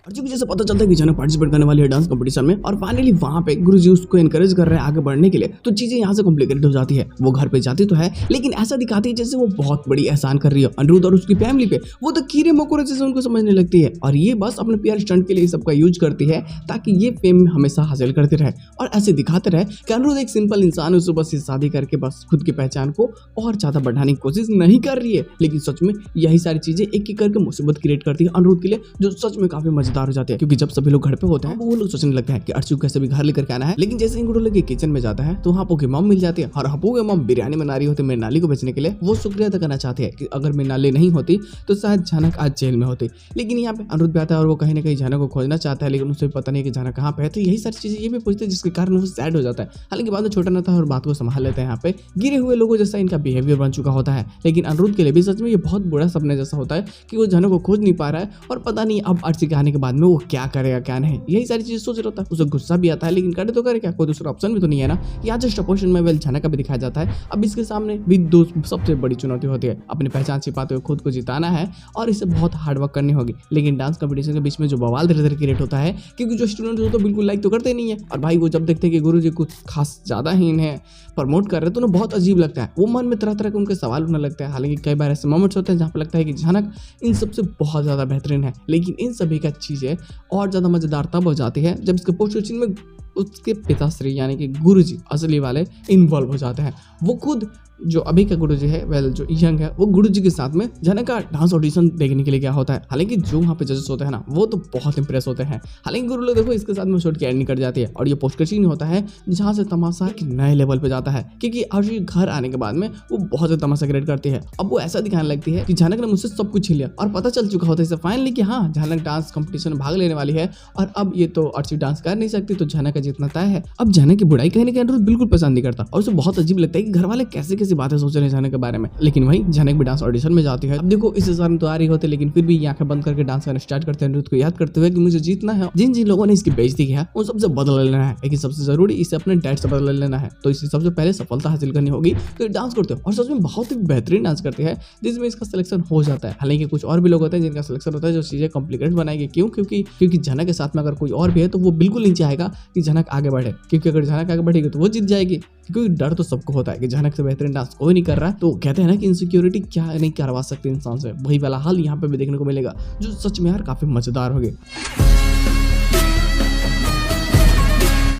अर्जुन को जैसे पता चलता है कि जनक पार्टिसिपेट करने वाली है डांस कंपटीशन में और फाइनली वहां पे गुरुजी उसको एनकरेज कर रहे हैं आगे बढ़ने के लिए, तो चीजें यहाँ से कॉम्प्लिकेटेड हो जाती है। वो घर पे जाती तो है लेकिन ऐसा दिखाती है जैसे वो बहुत बड़ी एहसान कर रही है अनिरुद्ध और उसकी फैमिली पे। वो तो कीड़े मकोड़े जैसे उनको समझने लगती है और ये बस अपने पीआर स्टंट के लिए सबका यूज करती है ताकि ये फेम हमेशा हासिल करते रहे और ऐसे दिखाते रहे कि अनिरुद्ध एक सिंपल इंसान है, उसको बस शादी करके बस खुद की पहचान को और ज्यादा बढ़ाने की कोशिश नहीं कर रही है। लेकिन सच में यही सारी चीजें एक एक करके मुसीबत क्रिएट करती है अनिरुद्ध के लिए, जो सच में काफी मजेदार हो जाती है। क्योंकि जब सभी लोग घर पे होते हैं वो लोग सोचने लगते हैं कि अर्चू कैसे भी घर लेकर के आना है, लेकिन जैसे गुरु लेके किचन में जाता है तो हप्पू की मॉम मिल जाती है और हप्पू की मॉम बिरयानी बना रही होती है मृणाली को बेचने के लिए। वो शुक्रिया अदा करना चाहती है कि अगर मृणाली नहीं होती तो शायद झनक आज जेल में होती। लेकिन यहाँ पे अनिरुद्ध भी आता है और वो कहीं ना कहीं झनक को खोजना चाहता है, लेकिन उसे पता नहीं कि झनक कहाँ पे है। तो यही सारी चीजें ये भी पूछते हैं जिसके कारण वो सैड हो जाता है। हालांकि बाद में छोटा ना था और बात को संभाल लेते हैं। यहाँ पे गिरे हुए लोगों जैसा इनका बिहेवियर बन चुका होता है, लेकिन अनिरुद्ध के लिए भी सच में ये बहुत बुरा सपने जैसा होता है कि वो झनक को खोज नहीं पा रहा है और पता नहीं अब अर्ची के आने के बाद में वो क्या करेगा क्या नहीं। यही सारी चीजें सोच रहा होता है। उसे गुस्सा भी आता है लेकिन करे तो करे क्या, कोई दूसरा ऑप्शन भी तो नहीं है ना। यहाँ जस्ट अपोजिशन में वेल झनक का भी दिखाया जाता है। अब इसके सामने भी दो सबसे बड़ी चुनौती होती है, अपनी पहचान छिपाते हुए खुद को जिताना है और इसे बहुत हार्ड वर्क करनी होगी। लेकिन डांस कंपटीशन के बीच में जो बवाल धीरे धीरे क्रिएट होता है, क्योंकि जो स्टूडेंट हो तो बिल्कुल लाइक तो करते नहीं है और भाई वो जब देखते हैं कि गुरुजी कुछ खास ज्यादा ही इन्हें प्रमोट कर रहे हैं तो उन्हें बहुत अजीब लगता है। वो मन में तरह तरह के उनके सवाल उठने लगते हैं। हालांकि कई बार ऐसे मोमेंट्स होते हैं जहाँ पे लगता है कि झनक इन सबसे बहुत ज्यादा बेहतरीन है, लेकिन इन सभी का चीजें और ज्यादा मजेदार तब हो जाती है जब इसके पोस्ट कोचिंग में उसके पिताश्री यानी कि गुरुजी असली वाले इन्वॉल्व हो जाते हैं। वो खुद जो अभी का गुरुजी है वेल जो यंग है वो गुरुजी के साथ में झनक का डांस ऑडिशन देखने के लिए गया होता है। हालांकि जो वहाँ पे जजेस होते हैं ना वो तो बहुत इंप्रेस होते हैं। हालांकि गुरु लोग देखो इसके साथ में शॉट की एंडिंग कर जाती है और ये पोस्ट कचिंग होता है जहाँ से तमाशा एक नए लेवल पे जाता है, क्योंकि अर्जुन घर आने के बाद में वो बहुत ज्यादा तमाशा क्रिएट करती है। अब वो ऐसा दिखाने लगती है कि झनक ने मुझसे सब कुछ छीन लिया और पता चल चुका होता है इसे फाइनली कि हाँ झनक डांस कंपटीशन में भाग लेने वाली है और अब ये तो अर्ची डांस कर नहीं सकती तो झनक का जीतना तय है। अब झनक की बुराई कहने के अनिरुद्ध बिल्कुल पसंद नहीं करता और उसे बहुत अजीब लगता है कि घर वाले कैसे कैसी बातें सोच रहे हैं के बारे में। लेकिन वही झनक भी डांस ऑडिशन में जाती है। अब देखो इस हिसाब में तो आ रही होते लेकिन फिर भी आंखें बंद करके डांस करना स्टार्ट करते हैं अनिरुद्ध को याद करते हुए कि मुझे जीतना है। जिन जिन लोगों ने इसकी बेइज्जती किया उन सबसे बदला लेना है, लेकिन सबसे जरूरी इसे अपने डैड से बदला लेना है। तो इसे सबसे पहले सफलता हासिल करनी होगी। तो डांस करते हो और सच में बहुत ही बेहतरीन डांस करते हैं जिसमें इसका सिलेक्शन हो जाता है। हालांकि कुछ और भी लोग होते हैं जिनका सिलेक्शन होता है जो चीजें कॉम्प्लिकेटेड बनाएंगे। क्यों? क्योंकि झनक के साथ में अगर कोई और भी है तो वो बिल्कुल नहीं चाहेगा कि झनक आगे बढ़े, क्योंकि अगर झनक आगे बढ़ेगी तो वो जीत जाएगी। क्योंकि डर तो सबको होता है कि झनक से बेहतरीन डांस कोई नहीं कर रहा है। तो कहते हैं ना कि इनसिक्योरिटी क्या नहीं करवा सकती इंसान से, वही वाला हाल यहाँ पे भी देखने को मिलेगा जो सच में यार काफी मजेदार हो गए।